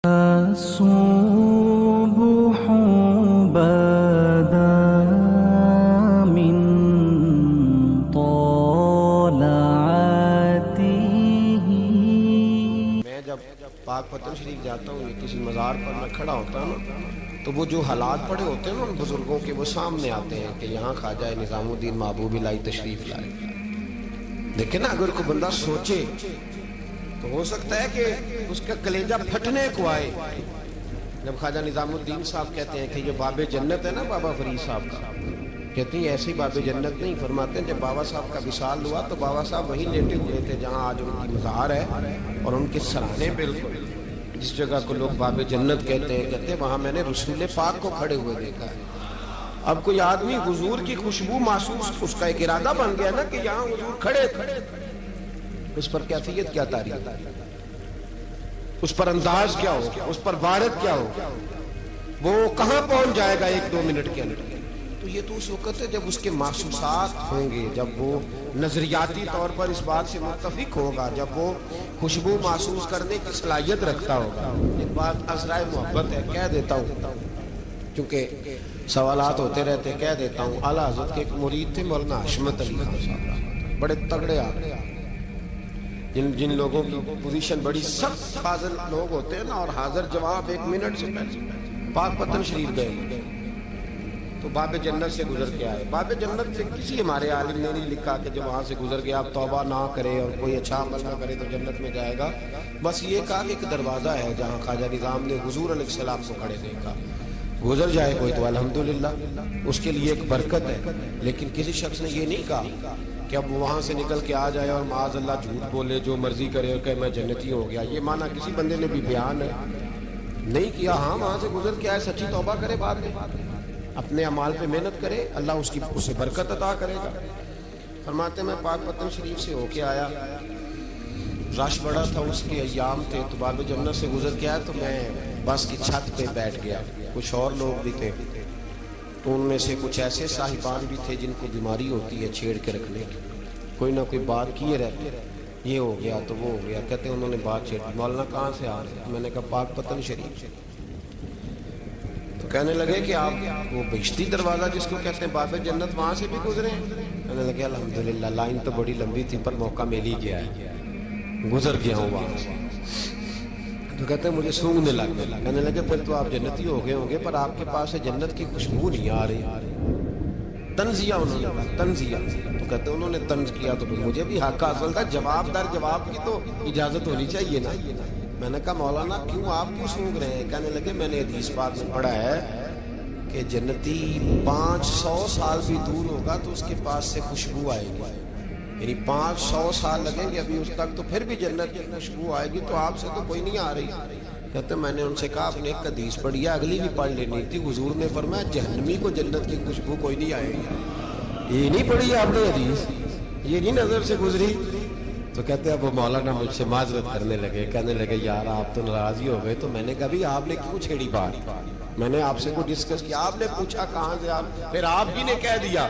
الصبح بدا من طلعته. میں جب پاک پتن شریف جاتا ہوں یا کسی مزار پر میں کھڑا ہوتا ہوں تو وہ جو حالات پڑے ہوتے ہیں ان بزرگوں کے وہ سامنے آتے ہیں کہ یہاں خواجہ نظام الدین محبوب الہی تشریف لائے. لیکن اگر کوئی بندہ سوچے تو ہو سکتا ہے کہ اس کا کلیجہ پھٹنے کو آئے جب خواجہ نظام الدین صاحب کہتے ہیں کہ یہ باب جنت ہے نا بابا فرید صاحب کا، کہتے ہیں ایسی باب جنت نہیں. فرماتے ہیں جب بابا صاحب کا وصال ہوا تو بابا صاحب وہی لیٹے ہوئے تھے جہاں آج ان کی مزار ہے، اور ان کے سرانے بالکل جس جگہ کو لوگ باب جنت کہتے ہیں وہاں میں نے رسول پاک کو کھڑے ہوئے دیکھا ہے. اب کوئی آدمی حضور کی خوشبو محسوس، اس کا ایک ارادہ بن گیا نا کہ یہاں حضور کھڑے تھے، اس پر کیفیت کیا تاریخ، اس پر انداز کیا ہوگا، اس پر وارد کیا ہوگا، وہ کہاں پہنچ جائے گا ایک دو منٹ کے اندر. تو یہ تو اس وقت ہے جب اس کے محسوسات ہوں گے، جب وہ نظریاتی طور پر اس بات سے متفق ہوگا، جب وہ خوشبو محسوس کرنے کی صلاحیت رکھتا ہوگا. ایک بات عذرائے محبت ہے، کہہ دیتا ہوں کیونکہ سوالات ہوتے رہتے، کہہ دیتا ہوں. اعلیٰ حضرت کے ایک مرید تھے مولانا حشمت علی خان صاحب، بڑے تگڑے آدمی، جن لوگوں کی پوزیشن بڑی سخت فاضل لوگ ہوتے ہیں نا، اور حاضر جواب ایک منٹ سے پہلے پاک پتن شریف گئے تو باب جنت سے گزر کے آئے. باب جنت سے کسی ہمارے عالم نے نہیں لکھا کہ جب وہاں سے گزر گیا اب توبہ نہ کرے اور کوئی اچھا عمل نہ کرے تو جنت میں جائے گا. بس یہ کہا کہ ایک دروازہ ہے جہاں خواجہ نظام نے حضور علیہ السلام کو کھڑے دیکھا، گزر جائے کوئی تو الحمدللہ اس کے لیے ایک برکت ہے. لیکن کسی شخص نے یہ نہیں کہا کہ اب وہاں سے نکل کے آ جائے اور معاذ اللہ جھوٹ بولے، جو مرضی کرے اور کہ میں جنتی ہو گیا. یہ معنی کسی بندے نے بھی بیان نہیں کیا. ہاں وہاں سے گزر کے آئے، سچی توبہ کرے، بعد میں اپنے اعمال پہ محنت کرے، اللہ اسے برکت عطا کرے گا. فرماتے میں پاک پتن شریف سے ہو کے آیا، رش بڑا تھا، اس کے ایام تھے، تو باب جنت سے گزر کے آیا تو میں بس کی چھت پہ بیٹھ گیا. کچھ اور لوگ بھی تھے تو ان میں سے کچھ ایسے صاحبان بھی تھے جن کو بیماری ہوتی ہے چھیڑ کے رکھنے کی، کوئی نہ کوئی بات کیے رہتے، یہ ہو گیا تو وہ ہو گیا. کہتے ہیں انہوں نے بات چھیڑ دی، مولانا کہاں سے آ رہے؟ میں نے کہا پاک پتن شریف سے. تو کہنے لگے کہ آپ وہ بہشتی دروازہ جس کو کہتے ہیں باب جنت، وہاں سے بھی گزرے ہیں؟ کہنے لگے الحمدللہ لائن تو بڑی لمبی تھی پر موقع مل ہی گیا ہے، گزر گیا ہوں وہاں سے. تو کہتے ہیں مجھے سونگنے لگ گیا. کہنے لگے پھر تو آپ جنتی ہو گئے ہوں گے پر آپ کے پاس سے جنت کی خوشبو نہیں آ رہی. تنزیہ انہوں نے کہا، تنزیہ. تو کہتے ہیں انہوں نے طنز کیا تو پھر مجھے بھی حق حاصل تھا، جواب در جواب کی تو اجازت ہونی چاہیے نا. میں نے کہا مولانا کیوں آپ کیوں سونگ رہے ہیں؟ کہنے لگے میں نے حدیث پاک میں پڑھا ہے کہ جنتی 500 سال بھی دور ہوگا تو اس کے پاس سے خوشبو آئے گی، یعنی 500 سال لگیں گے ابھی اس تک تو پھر بھی جنت کی خوشبو آئے گی. تو آپ سے تو کوئی نہیں آ رہی. کہتے میں نے ان سے کہا آپ نے ایک حدیث پڑھی ہے، اگلی بھی پڑھ لینی تھی. حضور نے فرمایا جہنمی کو جنت کی خوشبو کوئی نہیں آئے گی. یہ نہیں پڑھی ہے آپ نے حدیث؟ یہ نہیں نظر سے گزری؟ تو کہتے ہیں اب وہ مولانا مجھ سے معذرت کرنے لگے، کہنے لگے یار آپ تو ناراض ہی ہو گئے. تو میں نے کہا بھی آپ نے کیوں چھیڑی بات؟ میں نے آپ سے کوئی ڈسکس کیا؟ آپ نے پوچھا کہاں سے، آپ پھر آپ ہی نے کہہ دیا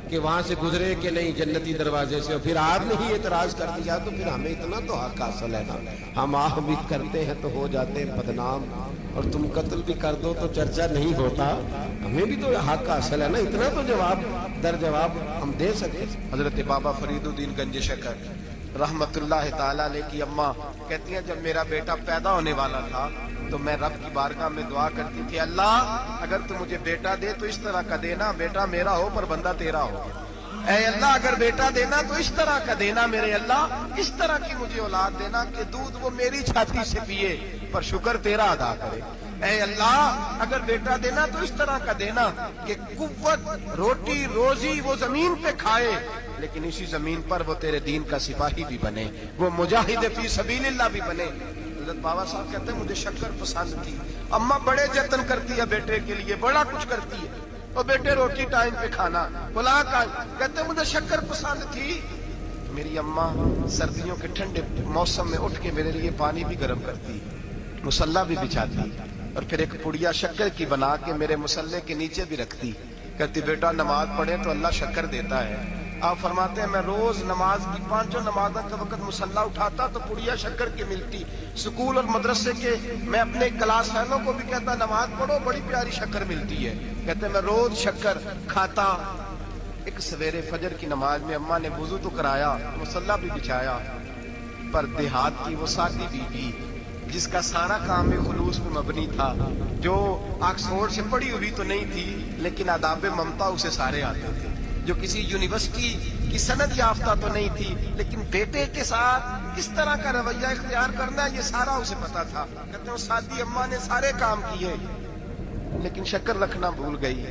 کہ وہاں سے گزرے کہ نہیں جنتی دروازے سے، اور پھر آپ نے ہی اعتراض کر دیا. تو پھر ہمیں اتنا تو حق حاصل ہے نا، ہم آپ بھی کرتے ہیں تو ہو جاتے ہیں بدنام، اور تم قتل بھی کر دو تو چرچا نہیں ہوتا. ہمیں بھی تو حق حاصل ہے نا، اتنا تو جواب در جواب ہم دے سکے. حضرت بابا فرید الدین گنج شکر رحمت اللہ تعالیٰ علیہ کی اماں کہتی ہیں جب میرا بیٹا پیدا ہونے والا تھا تو میں رب کی بارگاہ میں دعا کرتی تھی، اللہ اگر تو مجھے بیٹا دے تو اس طرح کا دینا بیٹا میرا ہو پر بندہ تیرا ہو. اے اللہ اگر بیٹا دینا تو اس طرح کا دینا میرے اللہ، اس طرح کی مجھے اولاد دینا کہ دودھ وہ میری چھاتی سے پیے پر شکر تیرا ادا کرے. اے اللہ اگر بیٹا دینا تو اس طرح کا دینا کہ قوت روٹی روزی وہ زمین پہ کھائے لیکن اسی زمین پر وہ تیرے دین کا سپاہی بھی بنے، وہ مجاہد فی سبیل اللہ بھی بنے. حضرت بابا صاحب کہتے ہیں مجھے شکر پسند تھی. اماں بڑے جتن کرتی ہے بیٹے کے لیے، بڑا کچھ کرتی ہے، اور بیٹے روٹی ٹائم پہ کھانا بلا کا. کہتے ہیں مجھے شکر پسند تھی. میری اماں سردیوں کے ٹھنڈے موسم میں اٹھ کے میرے لیے پانی بھی گرم کرتی، مصلی بھی بچھاتی، اور پھر ایک پڑیا شکر کی بنا کے میرے مصلی کے نیچے بھی رکھتی. کہتی بیٹا نماز پڑھے تو اللہ شکر دیتا ہے، آپ فرماتے ہیں میں روز نماز کی 5 نمازوں کے وقت مصلی اٹھاتا تو پڑیا شکر کی ملتی. سکول اور مدرسے کے میں اپنے کلاس فیلوں کو بھی کہتا نماز پڑھو بڑی پیاری شکر ملتی ہے. کہتے ہیں میں روز شکر کھاتا. ایک سویرے فجر کی نماز میں اماں نے وضو تو کرایا, مصلی بھی بچھایا, پر دیہات کی وہ سادی بیوی جس کا سارا کام خلوص پہ مبنی تھا, جو آکسفورڈ سے پڑھی ہوئی تو نہیں تھی لیکن آداب ممتا اسے سارے آتے تھے, جو کسی یونیورسٹی کی سند یافتہ تو نہیں تھی لیکن بیٹے کے ساتھ کس طرح کا رویہ اختیار کرنا ہے یہ سارا اسے پتا تھا. کہتے ہیں سادی اماں نے سارے کام کیے لیکن شکر رکھنا بھول گئی.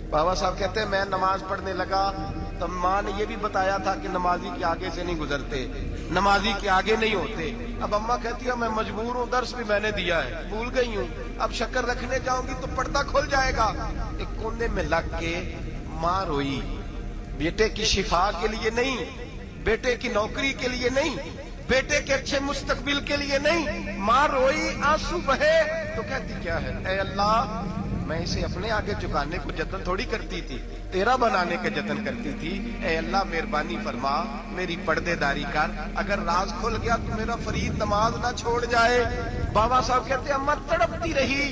بابا صاحب کہتے ہیں میں نماز پڑھنے لگا تو ماں نے یہ بھی بتایا تھا کہ نمازی کے آگے سے نہیں گزرتے, نمازی کے آگے نہیں ہوتے. اب اماں کہتی ہے میں مجبور ہوں, درس بھی میں نے دیا ہے, بھول گئی ہوں, اب شکر رکھنے جاؤں گی تو پردہ کھل جائے گا. ایک کونے میں لگ کے ماں روئی, بیٹے کی شفا کے لیے نہیں, بیٹے کی نوکری کے لیے نہیں, بیٹے کے اچھے مستقبل کے لیے نہیں. ماں روئی, آنسو بہے تو کہتی کیا ہے, اے اللہ میں اسے اپنے آگے چکانے کو جتن تھوڑی کرتی تھی, تیرا بنانے کا جتن کرتی تھی. اے اللہ مہربانی فرما, میری پردے داری کر, اگر راز کھل گیا تو میرا فرید نماز نہ چھوڑ جائے. بابا صاحب کہتے ہیں اماں تڑپتی رہی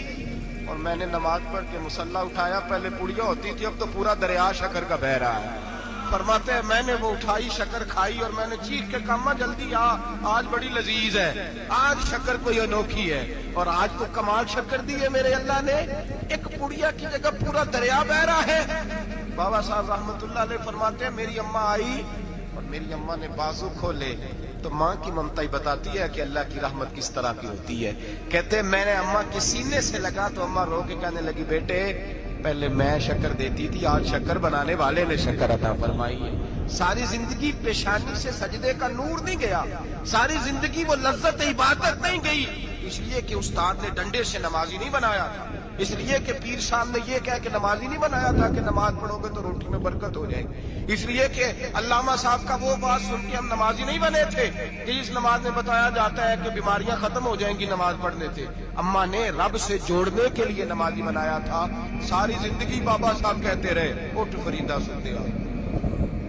اور میں نے نماز پڑھ کے مصلی اٹھایا. پہلے پڑیا ہوتی تھی, اب تو پورا دریا شکر کا بہ رہا ہے. فرماتے ہیں میں نے وہ اٹھائی, شکر کھائی اور میں نے چیخ کے کہا اماں جلدی آ, آج بڑی لذیذ ہے, آج شکر کوئی انوکھی ہے, اور آج تو کمال شکر دی ہے میرے اللہ نے, ایک پڑیا کی جگہ پورا دریا بہ رہا ہے. بابا صاحب رحمت اللہ علیہ فرماتے ہیں میری اماں آئی اور میری اماں نے بازو کھولے تو ماں کی ممتا ہی بتاتی ہے کہ اللہ کی رحمت کس طرح کی ہوتی ہے. کہتے ہیں میں نے اماں کے سینے سے لگا تو اماں رو کے کہنے لگی بیٹے پہلے میں شکر دیتی تھی, آج شکر بنانے والے نے شکر عطا فرمائی ہے. ساری زندگی پیشانی سے سجدے کا نور نہیں گیا, ساری زندگی وہ لذت عبادت نہیں گئی, اس لیے کہ استاد نے ڈنڈے سے نمازی نہیں بنایا تھا, اس لیے کہ پیر صاحب نے یہ کہہ کہ نمازی نہیں بنایا تھا کہ نماز پڑھو گے تو روٹی میں برکت ہو جائے گی, اس لیے کہ علامہ صاحب کا وہ بات سن کے ہم نمازی نہیں بنے تھے کہ اس نماز میں بتایا جاتا ہے کہ بیماریاں ختم ہو جائیں گی نماز پڑھنے سے. اماں نے رب سے جوڑنے کے لیے نمازی بنایا تھا. ساری زندگی بابا صاحب کہتے رہے اٹھ فریدا ستیا,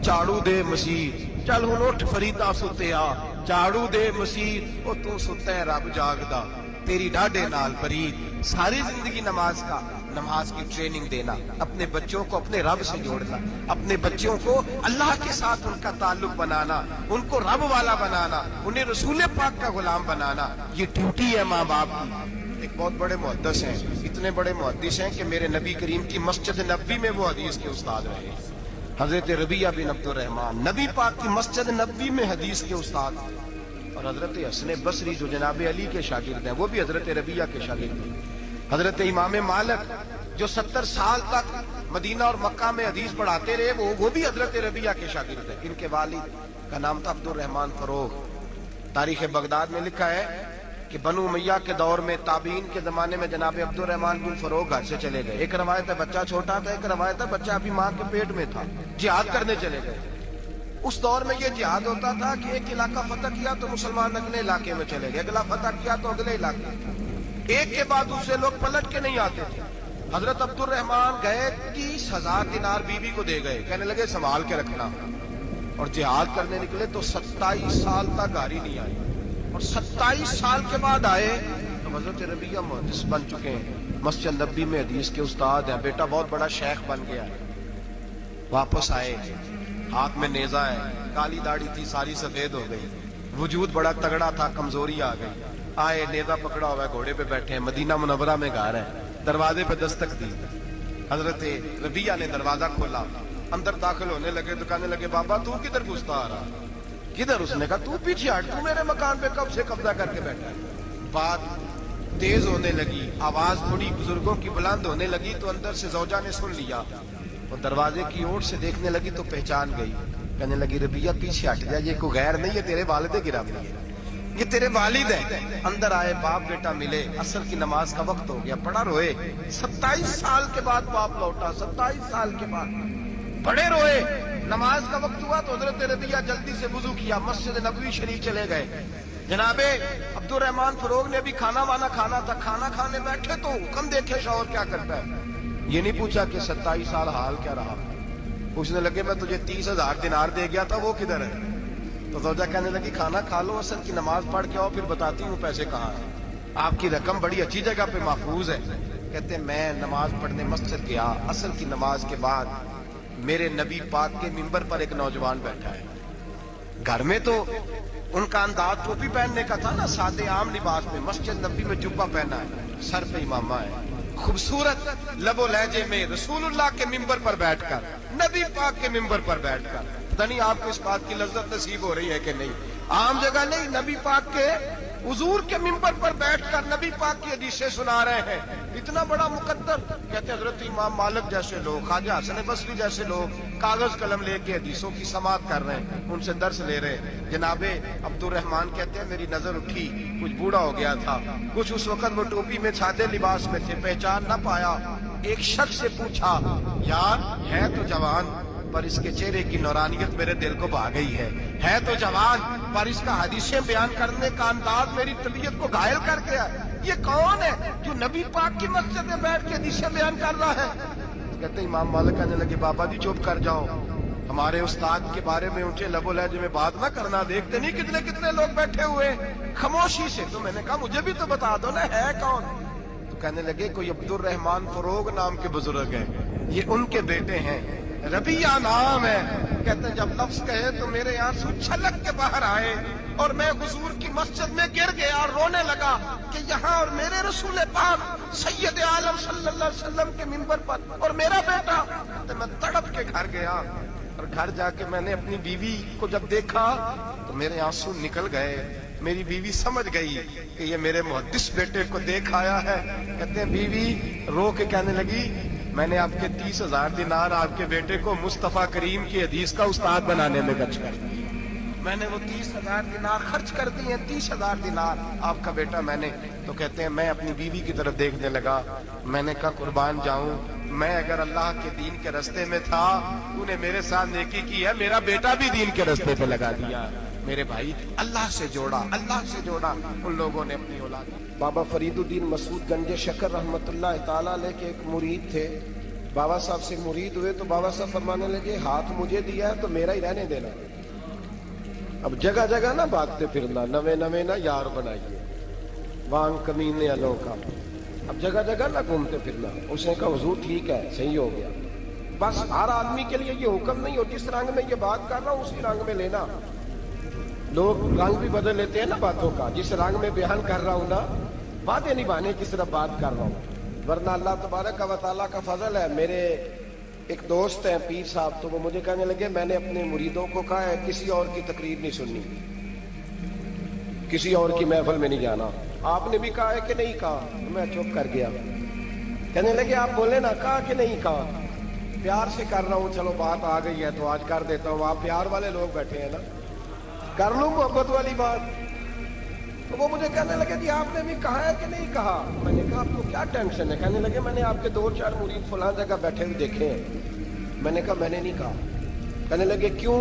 جھاڑو دے مسیح, چل ہن اٹھ فریدا ستیا, جھاڑو دے مسیح, او تو ستا ہے رب جاگدا, تیری ڈاڈے نال فرید. ساری زندگی نماز کی ٹریننگ دینا, اپنے بچوں کو اپنے رب سے جوڑنا, اپنے بچوں کو اللہ کے ساتھ ان کا تعلق بنانا, ان کو رب والا بنانا, انہیں رسول پاک کا غلام بنانا, یہ ڈیوٹی ہے ماں باپ کی. ایک بہت بڑے محدث ہیں, اتنے بڑے محدث ہیں کہ میرے نبی کریم کی مسجد نبوی میں وہ حدیث کے استاد رہے, حضرت ربیعہ بن عبد الرحمن. نبی پاک کی مسجد نبوی میں حدیث کے استاد, اور حضرت حسن بصری جو جناب علی کے شاگرد ہیں وہ بھی حضرت ربیعہ کے شاگرد ہیں. حضرت امام مالک جو 70 سال تک مدینہ اور مکہ میں حدیث پڑھاتے رہے وہ بھی حضرت ربیعہ کے شاگرد ہیں. ان کے والد کا نام تھا عبد الرحمن فروغ. تاریخ بغداد میں لکھا ہے کہ بنو امیہ کے دور میں تابعین کے زمانے میں جناب عبد الرحمن بن فروغ گھر سے چلے گئے. ایک روایت ہے بچہ چھوٹا تھا, ایک روایت ہے بچہ ابھی ماں کے پیٹ میں تھا, جہاد کرنے چلے گئے. اس دور میں یہ جہاد ہوتا تھا کہ ایک علاقہ فتح کیا تو مسلمان اگلے علاقے میں چلے گئے, اگلا فتح کیا تو اگلے علاقے, ایک کے بعد دوسرے لوگ پلٹ کے نہیں آتے تھے. حضرت عبد الرحمن گئے 30,000 دینار بیوی کو دے گئے, کہنے لگے سنبھال کے رکھنا, اور جہاد کرنے نکلے تو 27 سال تک گاڑی نہیں آئی, اور 27 سال کے بعد آئے تو حضرت ربیعہ محدث بن چکے ہیں, مسجد نبوی میں حدیث کے استاد ہیں, بیٹا بہت بڑا شیخ بن گیا ہے. واپس آئے, ہاتھ میں نیزہ ہے, کالی داڑھی تھی ساری سفید ہو گئی, وجود بڑا تگڑا تھا, کمزوری آ گئی. آئے, نیزہ پکڑا ہوا ہے, گھوڑے پہ بیٹھے ہیں, مدینہ منورہ میں گھر ہے, دروازے پہ دستک دی. حضرت ربیعہ نے دروازہ کھولا, اندر داخل ہونے لگے تو کہنے لگے بابا تو کدھر گھستا آ رہا, کدھر؟ اس نے کہا تو پیچھے ہٹ, تو میرے مکان پہ کب سے قبضہ کر کے بیٹھا ہے. بات تیز ہونے لگی, آواز تھوڑی بزرگوں کی بلند ہونے لگی تو اندر سے زوجہ نے سن لیا, اور دروازے کی اوٹ سے دیکھنے لگی تو پہچان گئی. کہنے لگی ربیعہ پیچھے ہٹ جا, یہ کوئی غیر نہیں ہے, تیرے والد گرامی ہے, یہ تیرے والد ہیں. اندر آئے, باپ بیٹا ملے, عصر کی نماز کا وقت ہو گیا, بڑا روئے. 27 سال کے بعد باپ لوٹا, 27 سال کے بعد بڑے روئے. نماز کا وقت ہوا تو حضرت ربیعہ جلدی سے وضو کیا, مسجد نبوی شریف چلے گئے. جناب عبد الرحمن فروغ نے بھی کھانا وانا کھانا تھا, کھانا کھانے بیٹھے تو حکم دیکھے شوہر کیا کرتا ہے. یہ نہیں پوچھا کہ 27 سال حال کیا رہا, पूछने लगे मैं तुझे 30,000 दिनार दे गया था, वो किधर है? तो जोजा कहने लगी खाना खा लो, असल की नमाज पढ़ के आओ, फिर बताती हूँ पैसे कहाँ हैं। आपकी रकम बड़ी अच्छी जगह पे महफूज है। कहते मैं नमाज पढ़ने मस्जिद गया, असल की नमाज के बाद मेरे नबी पाक के मिंबर पर एक नौजवान बैठा है। घर में तो उनका अंदाज टोपी पहनने का था ना, सादे आम लिबास में, मस्जिद नबी में जुब्बा पहना है, सर पे इमामा है, खूबसूरत लबो लहजे में रसूलुल्लाह के मिंबर पर बैठकर, नबी पाक के मिंबर पर बैठकर, पता नहीं आपको इस बात की लज्जत नसीब हो रही है कि नहीं। आम जगह नहीं, नबी पाक के हुजूर के मिंबर पर बैठकर नबी पाक की हदीसें सुना रहे हैं। इतना बड़ा मुकद्दर। कहते हजरत इमाम मालिक जैसे लोग, ख्वाजा हसन बसरी जैसे लोग कागज कलम लेके हदीसों की समाअत कर रहे हैं, उनसे दर्स ले रहे हैं। जनाबे अब्दुर्रहमान कहते हैं मेरी नजर उठी, कुछ बूढ़ा हो गया था, कुछ उस वक्त वो टोपी में सादे लिबास में थे, पहचान ना पाया। एक शख्स से पूछा यार है तो जवान, पर इसके चेहरे की नौरानियत मेरे दिल को भा गई है तो जवान, पर इसका हदीसें बयान करने का अंदाज मेरी तबीयत को घायल कर गया। ये कौन है जो नबी पाक की मस्जिद में बैठ के हदीसें बयान कर रहा है? कहते इमाम मालिक कहने लगे बाबा जी चुप कर जाओ, हमारे उस्ताद के बारे में ऊंचे लबो लहजे में बात ना करना, देखते नहीं कितने कितने लोग बैठे हुए खामोशी से। तो मैंने कहा मुझे भी तो बता दो ना है कौन। तो कहने लगे कोई अब्दुर्रहमान फरोग नाम के बुजुर्ग हैं, ये उनके बेटे हैं, रबिया नाम है। कहते हैं जब लफ्ज कहे तो मेरे आंसू छलक के बाहर आए और मैं हुजूर की मस्जिद में गिर गया और रोने लगा कि यहाँ और मेरे रसूल पाक सैयद आलम सल्लल्लाहु अलैहि वसल्लम के मिंबर पर और मेरा बेटा। तो मैं तड़प के घर गया और घर जाके मैंने अपनी बीवी को जब देखा तो मेरे आंसू निकल गए। मेरी बीवी समझ गई कि ये मेरे मुहद्दिस बेटे को देख आया है। कहते हैं बीवी रो के कहने लगी मैंने आपके 30,000 दिनार आपके बेटे को मुस्तफा करीम की हदीस का उस्ताद बनाने में खर्च कर दिए। मैंने वो 30,000 दिनार खर्च कर दिए, 30,000 दिनार आपका बेटा मैंने। तो कहते हैं मैं अपनी बीवी की तरफ देखने लगा, मैंने कहा कुर्बान जाऊं, मैं अगर अल्लाह के दीन के रास्ते में था, तूने मेरे साथ नेकी की है, मेरा बेटा भी दीन के रास्ते पे लगा दिया। मेरे भाई अल्लाह से जोड़ा, अल्लाह से जोड़ा उन लोगों ने अपनी औलाद। बाबा फरीदुद्दीन मसूद गंजे शकर रहमतुल्लाह ताला अलैह के एक मुरीद थे। बाबा साहब से मुरीद हुए तो बाबा साहब फरमाने लगे हाथ मुझे दिया है तो मेरा ही रहने देना। अब जगह जगह ना भागते फिरना, नवे नवे ना यार बनाइए, वांग कमीने अलो का। अब जगह जगह ना घूमते फिरना। उसने कहा हुजूर ठीक है, सही हो गया। बस हर आदमी के लिए ये हुक्म नहीं हो जिस रंग में ये बात कर रहा हूं उसी रंग में लेना। लोग रंग भी बदल लेते हैं ना बातों का। जिस रंग में बयान कर रहा हूं ना, वादे निभाने की सिर्फ बात कर रहा हूं, वरना अल्लाह तबारक व तआला का फजल है। मेरे एक दोस्त हैं पीर साहब, तो वो मुझे कहने लगे मैंने अपने मुरीदों को कहा है किसी और की तकरीर नहीं सुननी, किसी और की महफिल में नहीं जाना। आपने भी कहा है कि नहीं कहा? तो मैं चुप कर गया। कहने लगे आप बोले ना, कहा कि नहीं कहा? प्यार से कर रहा हूं, चलो बात आ गई है तो आज कर देता हूं। आप प्यार वाले लोग बैठे हैं ना, कर लूं मोहब्बत वाली बात। तो वो मुझे कहने लगे कि आपने भी कहा है कि नहीं कहा? मैंने कहा आपको क्या टेंशन है? कहने लगे मैंने आपके 2-4 मुरीद फलां जगह बैठे हुए देखे हैं। मैंने कहा मैंने नहीं कहा। कहने लगे क्यों?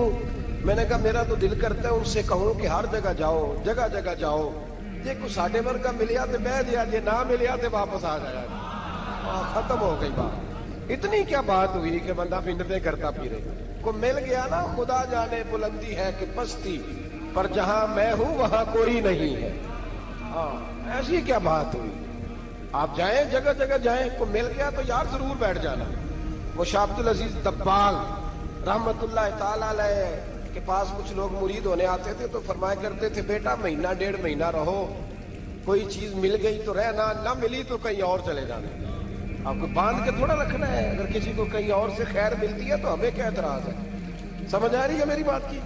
मैंने कहा मेरा तो दिल करता है उनसे कहूं कि हर जगह जाओ, जगह जगह जाओ, जे कुछ साढ़े वर्गा मिलिया तो बह दिया, जे ना मिलिया तो वापस आ जाया। खत्म हो गई बात। इतनी क्या बात हुई कि बंदा बिंदते करता फिरे। को मिल गया ना, खुदा जाने बुलंदी है कि पस्ती, पर जहां मैं हूं वहां कोई नहीं है। हाँ, ऐसी क्या बात हुई? आप जाएं, जगह जगह जाएं, को मिल गया तो यार जरूर बैठ जाना। वो शाह अब्दुल अजीज दब्बाग रहमतुल्लाह ताला अलैह के पास कुछ लोग मुरीद होने आते थे तो फरमाया करते थे बेटा महीना 1.5 महीना रहो, कोई चीज मिल गई तो रहना, ना मिली तो कहीं और चले जाना। आपको बांध के थोड़ा रखना है। अगर किसी को कहीं और से खैर मिलती है तो हमें क्या एतराज है? समझ आ रही है मेरी बात की?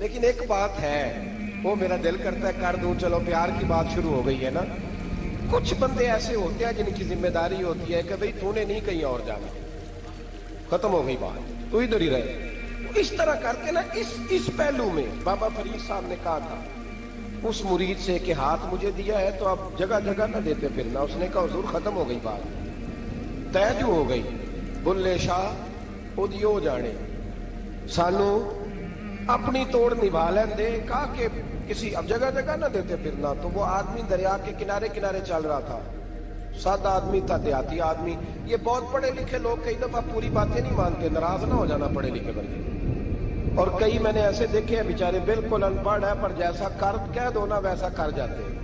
लेकिन एक बात है, वो मेरा दिल करता है कर दूं, चलो प्यार की बात शुरू हो गई है ना। कुछ बंदे ऐसे होते हैं जिनकी जिम्मेदारी होती है कि भाई तूने नहीं कहीं और जाना, खत्म हो गई बात, तू इधर ही रहे। तो इस तरह करके ना इस पहलू में बाबा फरीद साहब ने कहा था उस मुरीद से कि हाथ मुझे दिया है तो आप जगह जगह ना देते फिरना। उसने कहा हुजूर खत्म हो गई बात, तय जो हो गई। बुल्ले शाह उदियो जाने, सानू अपनी तोड़ निभा लेंदे। कहा कि किसी अब जगह जगह ना देते फिरना। तो वो आदमी दरिया के किनारे किनारे चल रहा था, सादा आदमी था, देहाती आदमी। ये बहुत पढ़े लिखे लोग कई दफा पूरी बातें नहीं मानते, नाराज ना हो जाना पढ़े लिखे बंदे। और कई मैंने ऐसे देखे हैं बेचारे बिल्कुल अनपढ़ है, पर जैसा कर कह दो ना वैसा कर जाते हैं।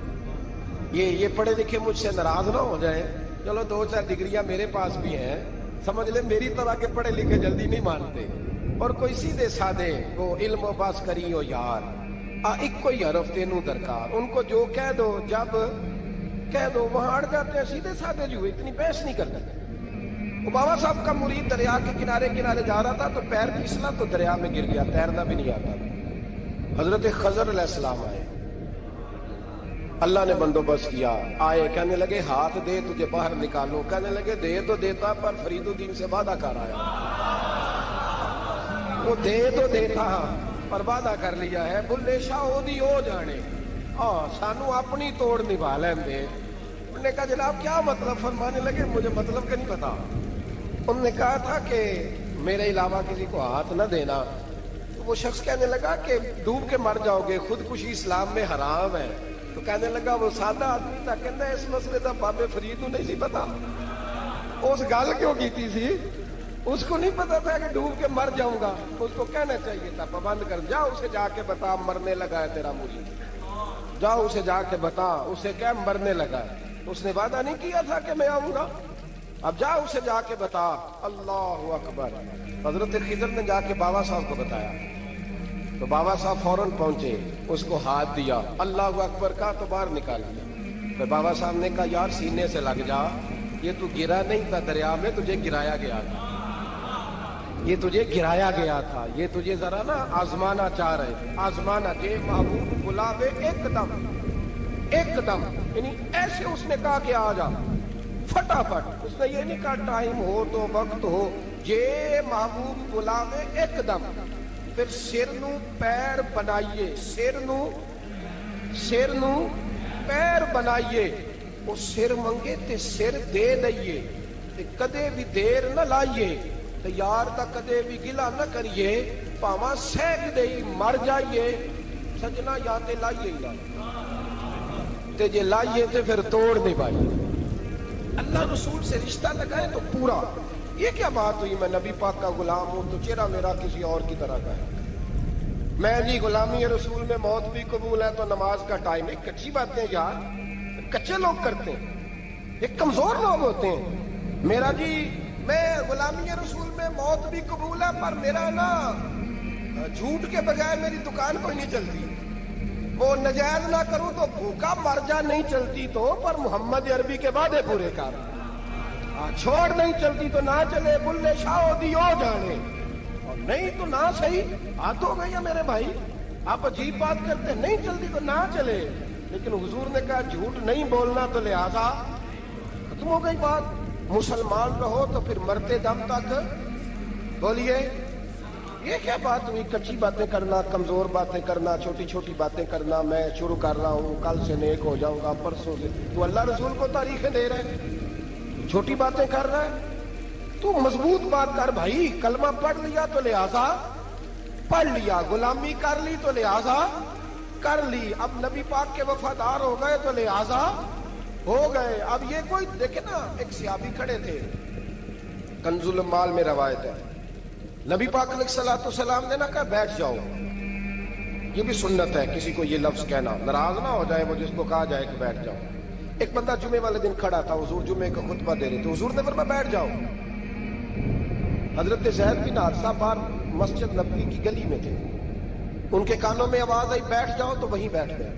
ये पढ़े लिखे मुझसे नाराज ना हो जाए। चलो 2-4 डिग्रियां मेरे पास भी हैं, समझ ले मेरी तरह के पढ़े लिखे जल्दी नहीं मानते। और कोई सीधे साधे वो इल्म बस करी हो यार, एक कोई हरफ तेनू दरकार, उनको जो कह दो जब कह दो वहां अड़ जाते हैं, सीधे साधे जो इतनी बहस नहीं करते। वो बाबा साहब का मुरीद दरिया के किनारे किनारे जा रहा था तो पैर फिसला तो दरिया में गिर गया, तैरना भी नहीं आता। हजरत खजर अलैहिस्सलाम आए, अल्लाह ने बंदोबस्त किया, आए, कहने लगे हाथ दे तुझे बाहर निकालो। कहने लगे दे तो देता पर फरीदुद्दीन से वादा कर आया। वो दे तो देता पर वादा कर लिया है, बुल्ले शाह ओदी हो जाने, सानू अपनी तोड़ निभा लेंदे। उन्होंने कहा जनाब क्या मतलब? फरमाने लगे मुझे मतलब का नहीं पता। उन्होंने कहा था कि मेरे अलावा किसी को हाथ न देना। तो वो शख्स कहने लगा कि डूब के मर जाओगे, खुदकुशी इस्लाम में हराम है। तो कहने लगा वो सादा आदमी था, कहना इस मसले का बाबे फरीद को नहीं सी पता, उस गल क्यों की थी? उसको नहीं पता था कि डूब के मर जाऊंगा। उसको कहना चाहिए था पाबंद कर, जा उसे जाके बता मरने लगा है तेरा मुरीद, जाओ उसे जाके बता, उसे क्या मरने लगा है। उसने वादा नहीं किया था कि मैं आऊंगा, अब जा उसे जाके बता। अल्लाह अकबर। हजरत खिजर ने जाके बाबा साहब को बताया तो बाबा साहब फौरन पहुंचे, उसको हाथ दिया, अल्लाह अकबर का तो बाहर निकाल दिया। फिर बाबा साहब ने कहा यार सीने से लग जा, ये तू गिरा नहीं था दरिया में, तुझे गिराया गया था, ये तुझे गिराया गया था, ये तुझे जरा ना आजमाना चाह रहे थे। आजमाना जे महबूब बुलावे एकदम एकदम, यानी ऐसे उसने कहा कि आ जा फटाफट। उसने ये नहीं कहा टाइम हो तो वक्त हो, जे महबूब बुलावे एकदम। फिर सिर नू पैर बनाइए, सिर नू पैर बनाइए। वो सिर मंगे ते सिर दे दइए, ते कदे भी देर न लाइए, ते यार दा कदे भी गिला न करिए, भावा सहज दे मर जाइए। सजना या ते लाइए ही लाइए, ते जे लाइए ते फिर तोड़ नहीं पाइए। अल्लाह रसूल से रिश्ता लगाए तो पूरा। ये क्या बात हुई मैं नबी पाक का गुलाम हूं तो चेहरा मेरा किसी और की तरह का है। मैं जी गुलामी रसूल में मौत भी कबूल है तो नमाज का टाइम है। कच्ची बातें यार कच्चे लोग करते हैं, ये कमजोर लोग होते हैं। मेरा जी मैं गुलामी रसूल में मौत भी कबूल है पर मेरा ना झूठ के बजाय मेरी दुकान कोई नहीं चलती, वो नजायज ना करूं तो भूखा मर जा, नहीं चलती तो पर मोहम्मद अरबी के वादे पूरे कर, छोड़ नहीं चलती तो ना चले, बुल्ले शाह दी हो जाने, और नहीं तो ना सही। हाथ हो गई है मेरे भाई, आप अजीब बात करते, नहीं चलती तो ना चले। लेकिन हुजूर ने कहा झूठ नहीं बोलना तो लिहाजा खत्म हो गई बात। मुसलमान रहो तो फिर मरते दम तक बोलिए। ये क्या बात हुई? कच्ची बातें करना, कमजोर बातें करना, छोटी छोटी बातें करना। मैं शुरू कर रहा हूँ, कल से नेक हो जाऊंगा, परसों से। तू अल्लाह रसूल को तारीखें दे रहे, छोटी बातें कर रहा है। तू मजबूत बात कर भाई। कलमा पढ़ लिया तो लिहाजा पढ़ लिया, गुलामी कर ली तो लिहाजा कर ली, अब नबी पाक के वफादार हो गए तो लिहाजा हो गए। अब ये कोई देखे ना, एक सियाबी खड़े थे, कंजुल माल में रवायत है, नबी पाक अलैहिस्सलाम ने ना कहा बैठ जाओ। ये भी सुन्नत है किसी को ये लफ्ज कहना, नाराज ना हो जाए वो जिसको कहा जाए कि बैठ जाओ। एक बंदा जुमे वाले दिन खड़ा था, हुजूर जुमे का खुतबा दे रहे थे, हुजूर ने फरमाया बैठ जाओ। हजरत ज़ैद बिन हारिसा बाहर मस्जिद नबवी की गली में थे, उनके कानों में आवाज आई बैठ जाओ तो वहीं बैठ गए।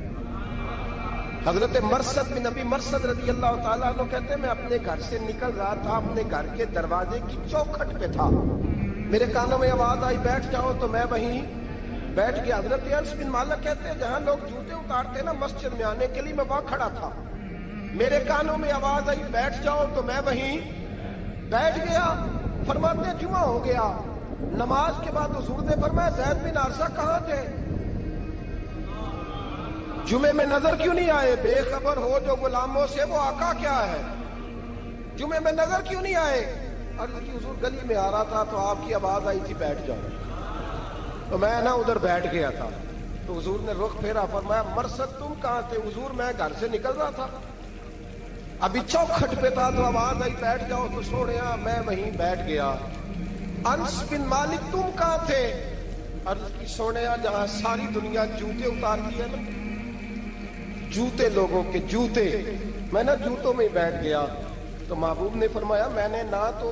हजरत मरसद बिन नबी मरसद रज़ी अल्लाह ताला अन्हु कहते हैं मैं अपने घर से निकल रहा था, अपने घर के दरवाजे की चौखट पे था, मेरे कानों में आवाज आई बैठ जाओ तो मैं वहीं बैठ गया। हजरत अनस बिन मालिक कहते हैं जहां लोग जूते उतारते ना मस्जिद में आने के लिए, मैं वहां खड़ा था, मेरे कानों में आवाज आई बैठ जाओ तो मैं वहीं बैठ गया। फरमाते जुमा हो गया, नमाज के बाद हुजूर ने फरमाया ज़ैद बिन हारिसा कहां थे? जुमे में नजर क्यों नहीं आए? बेखबर हो जो गुलामों से वो आका क्या है, जुमे में नजर क्यों नहीं आए? अर्ज़ की हुजूर गली में आ रहा था तो आपकी आवाज आई थी बैठ जाओ, तो मैं ना उधर बैठ गया था। तो हुजूर ने रुख फेरा, फरमाया मरसद तुम कहां थे? हुजूर मैं घर से निकल रहा था। अभी चौखट पे था तो आवाज आई बैठ जाओ, तो सोने मैं वहीं बैठ गया। अनस बिन मालिक तुम कहाँ थे? अर्ज की सोने जहां सारी दुनिया जूते उतारती है ना, जूते लोगों के जूते, मैं ना जूतों में बैठ गया। तो महबूब ने फरमाया मैंने ना तो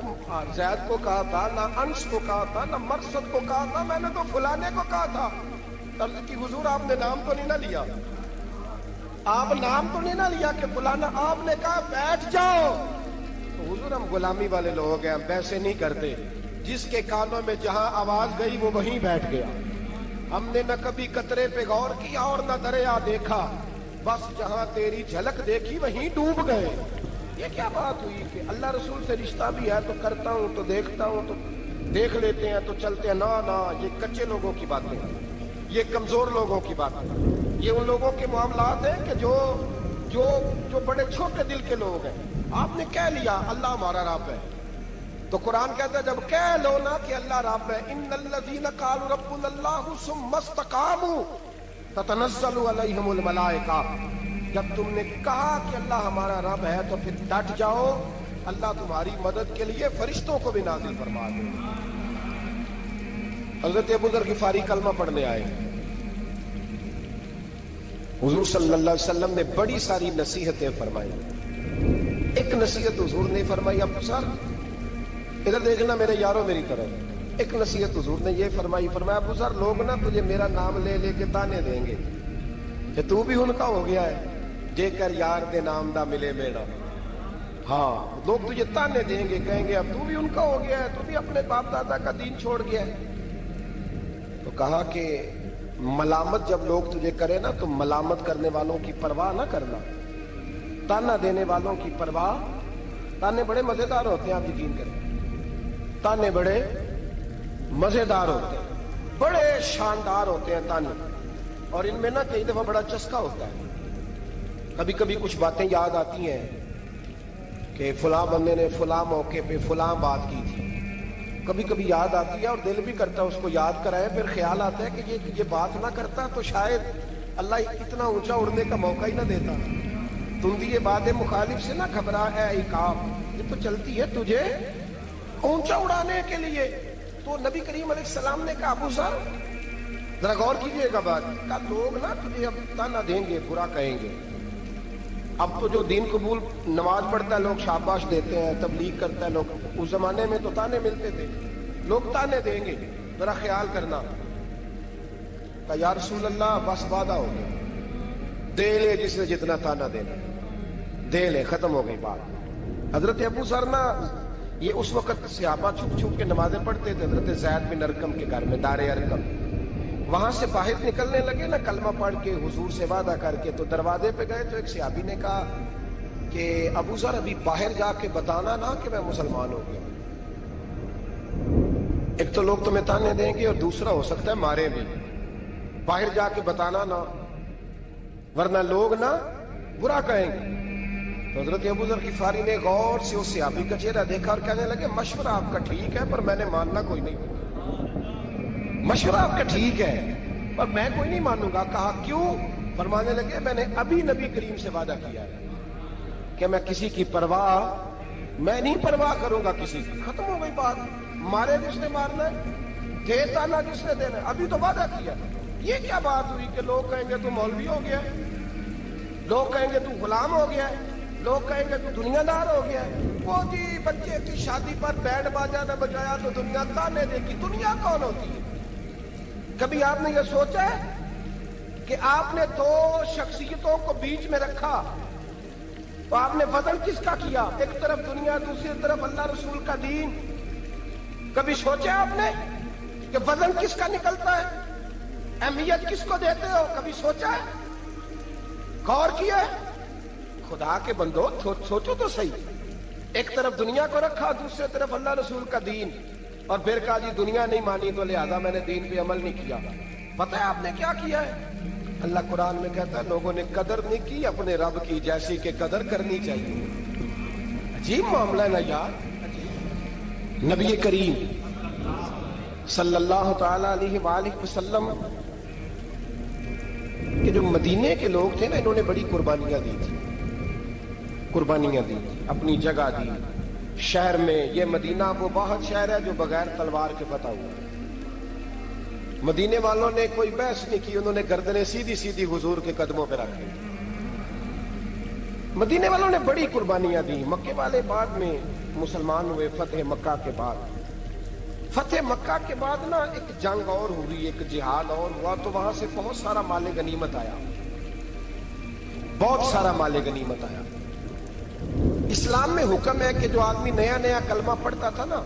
जैद को कहा था, ना अंश को कहा था, ना मकसद को कहा था, मैंने तो फुलाने को कहा था। अर्ज की हुजूर आपने नाम तो नहीं ना लिया, आप नाम तो नहीं ना लिया कि फुलाना, आपने कहा बैठ जाओ। तो हुजूर हम गुलामी वाले लोग हैं, हम वैसे नहीं करते। जिसके कानों में जहां आवाज गई वो वहीं बैठ गया। हमने न कभी कतरे पे गौर किया और न दरिया देखा, बस जहां तेरी झलक देखी वहीं डूब गए। ये क्या बात हुई कि अल्लाह रसूल से रिश्ता भी है तो करता हूं, तो देखता हूं, तो देख लेते हैं, तो चलते हैं। ना ना, ये कच्चे लोगों की बातें, ये कमजोर लोगों की बातें, ये उन लोगों के मामलात हैं कि जो जो जो बड़े छोटे दिल के लोग हैं। आपने कह लिया अल्लाह हमारा रब है, तो कुरान कहता है जब कह लो ना कि अल्लाह रब है, इन्नल्लज़ीना क़ालू रब्बुनल्लाहु सुम्मा इस्तक़ामू ततनज़्ज़लु अलैहिमुल मलाइका, जब तुमने कहा कि अल्लाह हमारा रब है तो फिर डट जाओ, अल्लाह तुम्हारी मदद के लिए फरिश्तों को भी नाज़िल फरमा दे। हज़रत अबू ज़र ग़िफ़ारी कलमा पढ़ने आए, हुजूर सल्लल्लाहु अलैहि वसल्लम ने बड़ी सारी नसीहतें फरमाई। एक नसीहत हुजूर ने फरमाई, अब सर इधर देखना मेरे यारों मेरी तरफ। एक नसीहत हुजूर ने ये फरमाई, फरमाया अबू ज़र लोग ना तुझे मेरा नाम ले लेके ताने देंगे कि तू भी उनका हो गया है, जेकर यार दे नाम दा मिले बेड़ा। हाँ, लोग तुझे ताने देंगे, कहेंगे अब तू भी उनका हो गया है, तू भी अपने बाप दादा का दीन छोड़ गया है। तो कहा कि मलामत जब लोग तुझे करे ना तो मलामत करने वालों की परवाह ना करना, ताना देने वालों की परवाह। ताने बड़े मजेदार होते हैं, आप यकीन करें, ताने बड़े मजेदार होते हैं, बड़े शानदार होते हैं ताने। और इनमें ना कई दफा बड़ा चस्का होता है। कभी कभी कुछ बातें याद आती हैं कि फलां बंदे ने फलां मौके पे फलां बात की थी, कभी कभी याद आती है और दिल भी करता है उसको याद कराए। फिर ख्याल आता है कि ये बात ना करता तो शायद अल्लाह इतना ऊंचा उड़ने का मौका ही ना देता। तुम भी ये बातें मुखालिफ से ना घबरा है इकाब, ये तो चलती है तुझे ऊंचा उड़ाने के लिए। तो नबी करीम अलैहिस्सलाम ने कहा अबू ज़र जरा गौर कीजिएगा बात का, लोग ना तुझे अब ताना देंगे, बुरा कहेंगे। अब तो जो दीन कबूल नमाज पढ़ता है लोग शाबाश देते हैं, तबलीग करता है लोग, उस जमाने में तो ताने मिलते थे, लोग ताने देंगे, जरा ख्याल करना। कहा या रसूल अल्लाह बस वादा हो गया, दे ले जिसने जितना ताना देना दे ले, खत्म हो गई बात। हजरत अबू ज़र ना ये उस वक्त सहाबा छुप छुप के नमाजें पढ़ते थे हजरत ज़ैद बिन अरकम के घर में, दारे अरकम। वहां से बाहर निकलने लगे ना कलमा पढ़ के हुजूर से वादा करके, तो दरवाजे पे गए तो एक सहाबी ने कहा कि अबू ज़र अभी बाहर जाके बताना ना कि मैं मुसलमान हो गया, एक तो लोग तुम्हें ताने देंगे और दूसरा हो सकता है मारे भी। बाहर जाके बताना ना, वरना लोग ना बुरा कहेंगे। तो हजरत अबू ज़र ग़िफ़ारी ने गौर से उस सहाबी का चेहरा देखा और कहने लगे मशवरा आपका ठीक है पर मैंने मानना कोई नहीं, मशवरा आपका ठीक है पर मैं कोई नहीं मानूंगा। कहा क्यों? फरमाने लगे मैंने अभी नबी करीम से वादा किया है कि मैं किसी की परवाह, मैं नहीं परवाह करूंगा किसी की। खत्म हो गई बात, मारे जिसने मारना है, देता ना जिसने देना है, अभी तो वादा किया। ये क्या बात हुई कि लोग कहेंगे तू मौलवी हो गया, लोग कहेंगे तू गुलाम हो गया, लोग कहेंगे तू दुनियादार हो गया। वो जी बच्चे की शादी पर बैंड बाजा न बजाया तो दुनिया ताने देगी। दुनिया कौन होती है? कभी आपने ये सोचा है कि आपने दो शख्सियतों को बीच में रखा तो आपने वजन किसका किया? एक तरफ दुनिया, दूसरी तरफ अल्लाह रसूल का दीन। कभी सोचा आपने कि वजन किसका निकलता है, अहमियत किसको देते हो? कभी सोचा है, गौर किया है? खुदा के बंदो सोचो तो सही। एक तरफ दुनिया को रखा, दूसरी तरफ अल्लाह रसूल का दीन, और फिर कहा जी दुनिया नहीं मानी तो लिहाजा मैंने दीन पे अमल नहीं किया। पता है आपने क्या किया है? अल्लाह कुरान में कहता है लोगों ने कदर नहीं की अपने रब की जैसी कि कदर करनी चाहिए। अजीब मामला है ना यार। नबी करीम सल्लल्लाहु तआला अलैहि वसल्लम के जो मदीने के लोग थे ना, इन्होंने बड़ी कुर्बानियां दी थी। قربانیاں دی, اپنی جگہ دی. شہر میں یہ مدینہ وہ بہت شہر ہے جو بغیر تلوار کے فتح ہوا. مدینے والوں نے کوئی بحث نہیں کی, انہوں نے گردنیں سیدھی سیدھی حضور کے قدموں پہ رکھ لی. مدینے والوں نے بڑی قربانیاں دی. مکے والے بعد میں مسلمان ہوئے فتح مکہ کے بعد. فتح مکہ کے بعد نا ایک جنگ اور ہوئی, ایک جہاد اور ہوا, تو وہاں سے بہت سارا مال غنیمت آیا, بہت سارا مال غنیمت آیا. اسلام میں حکم ہے کہ جو آدمی نیا نیا کلمہ پڑھتا تھا نا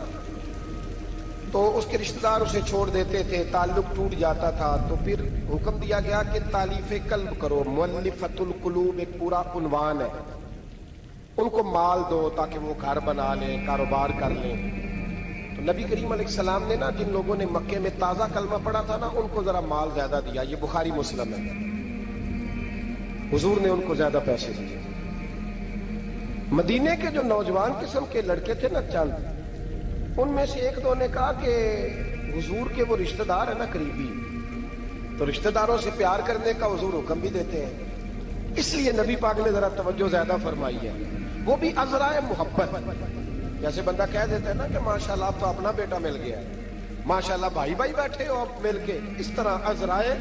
تو اس کے رشتہ دار اسے چھوڑ دیتے تھے, تعلق ٹوٹ جاتا تھا. تو پھر حکم دیا گیا کہ تالیف قلب کرو. مؤلفۃ القلوب ایک پورا عنوان ہے, ان کو مال دو تاکہ وہ گھر بنا لیں, کاروبار کر لیں. تو نبی کریم علیہ السلام نے نا جن لوگوں نے مکے میں تازہ کلمہ پڑھا تھا نا ان کو ذرا مال زیادہ دیا. یہ بخاری مسلم ہے, حضور نے ان کو زیادہ پیسے دیے. مدینے کے جو نوجوان قسم کے لڑکے تھے نا چند, ان میں سے ایک دو نے کہا کہ حضور کے وہ رشتہ دار ہیں نا قریبی, تو رشتہ داروں سے پیار کرنے کا حضور حکم بھی دیتے ہیں, اس لیے نبی پاک نے ذرا توجہ زیادہ فرمائی ہے. وہ بھی عذرائے محبت. جیسے بندہ کہہ دیتا ہے نا کہ ماشاءاللہ آپ تو اپنا بیٹا مل گیا ہے, ماشاءاللہ بھائی بھائی بیٹھے ہو آپ مل کے, اس طرح عذرائے.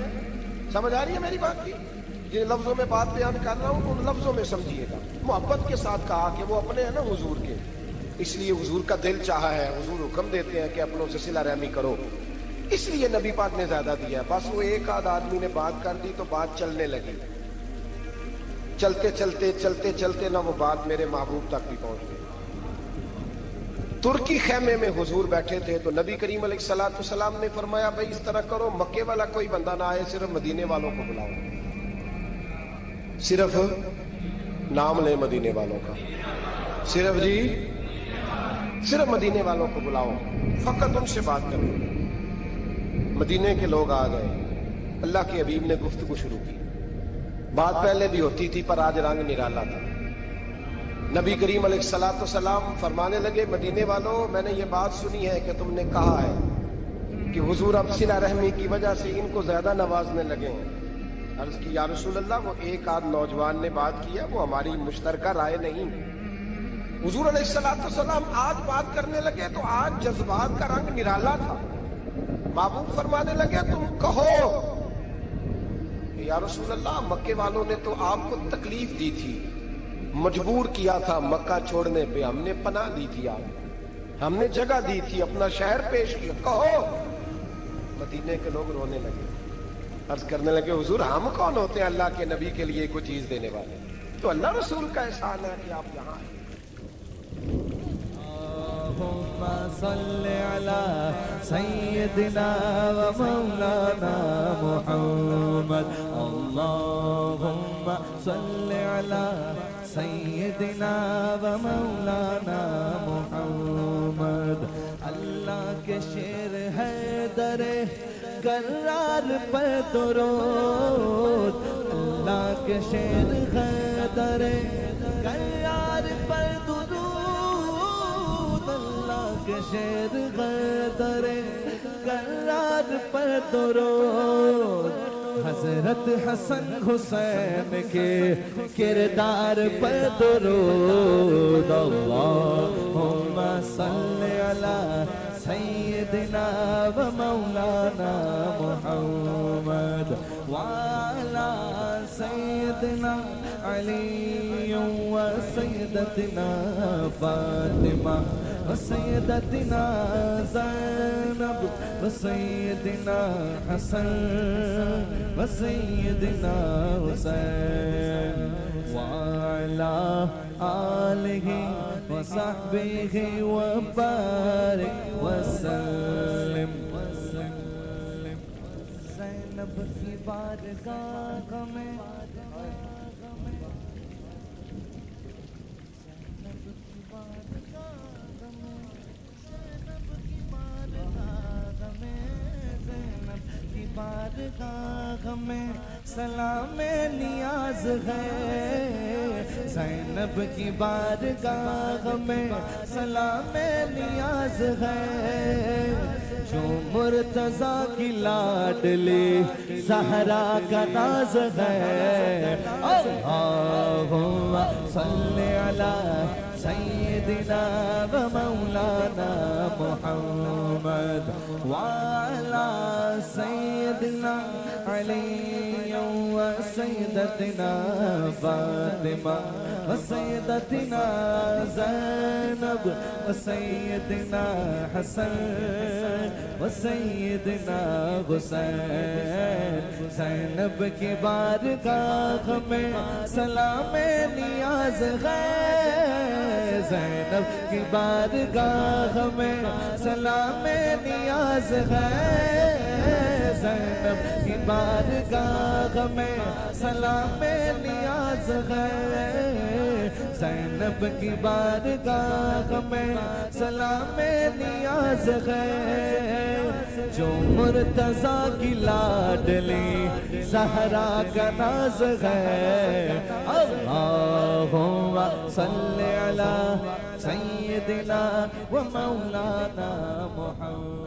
سمجھ آ رہی ہے میری بات کی؟ جن لفظوں میں بات بیان کر رہا ہوں ان لفظوں میں سمجھیے گا. محبت کے ساتھ کہا کہ وہ اپنے ہیں نا حضور کے, اس لیے حضور کا دل چاہا ہے, حضور حکم دیتے ہیں کہ اپنوں سے صلہ رحمی کرو, اس لیے نبی پاک نے زیادہ دیا. بس وہ ایک آدھ آدمی نے بات کر دی تو بات چلنے لگی. چلتے چلتے چلتے چلتے نہ وہ بات میرے محبوب تک بھی پہنچ گئی. ترکی خیمے میں حضور بیٹھے تھے تو نبی کریم علیہ الصلوۃ والسلام نے فرمایا بھائی اس طرح کرو, مکے والا کوئی بندہ نہ آئے, صرف مدینے والوں کو بلاؤ, صرف نام لے مدینے والوں کا, صرف جی صرف مدینے والوں کو بلاؤ, فقط ان سے بات کرو. مدینے کے لوگ آ گئے, اللہ کے حبیب نے گفتگو شروع کی. بات پہلے بھی ہوتی تھی پر آج رنگ نرالا تھا. نبی کریم علیہ الصلوۃ والسلام فرمانے لگے مدینے والوں میں نے یہ بات سنی ہے کہ تم نے کہا ہے کہ حضور اب صلہ رحمی کی وجہ سے ان کو زیادہ نوازنے لگے ہیں. عرض کی یا رسول اللہ وہ ایک آدھ نوجوان نے بات کیا, وہ ہماری مشترکہ رائے نہیں. حضور علیہ الصلوۃ والسلام آج بات کرنے لگے تو آج جذبات کا رنگ نرالا تھا. محبوب فرمانے لگے تم کہو. یا رسول اللہ مکے والوں نے تو آپ کو تکلیف دی تھی, مجبور کیا تھا مکہ چھوڑنے پہ, ہم نے پناہ دی تھی, آپ ہم نے جگہ دی تھی, اپنا شہر پیش کیا, کہو. مدینے کے لوگ رونے لگے, عرض کرنے لگے حضور ہم کون ہوتے ہیں اللہ کے نبی کے لیے کوئی چیز دینے والے, تو اللہ رسول کا احسان ہے کہ آپ یہاں آئے. اللهم صل على سيدنا ومولانا محمد. اللهم صل على سيدنا ومولانا محمد. اللہ کے شیر ہے در کرار پر درود, اللہ کے شیر ہے در کرار پر درود, کے شیر غدر کرار پر درود. حضرت حسن حسین کے کردار پر درود. اللہم صل علی سیدنا و مولانا محمد وعلی سیدنا علی و سیدتنا فاطمہ وسيدتنا زينب وسيدنا حسن وسيدنا حسين وعلى آله وصحبه وبارك وسلم. زینب کی بارگاہ میں بارگاہ گاہ میں سلام نیاز ہے، زینب کی بارگاہ میں سلام نیاز ہے، جو مرتضیٰ کی لاڈلی زہرا کا ناز ہے۔ اللہم صلی علی سیدنا و مولانا محمد وعلی سیدنا علی و سیدتنا فاطمہ و سیدتنا زینب و سیدنا حسن و سیدنا حسین، زینب کی بارگاہ میں سلام نیاز ہے، زینب کی بارگاہ میں سلام نیاز ہے، زینب کی بارگاہ میں سلام نیاز ہے، زینب کی بارگاہ میں سلام نیاز ہے، جو مرتضیٰ کی لاڈلی زہرا کا ناز ہے۔ اللہم صلی علی سیدنا و مولانا محمد۔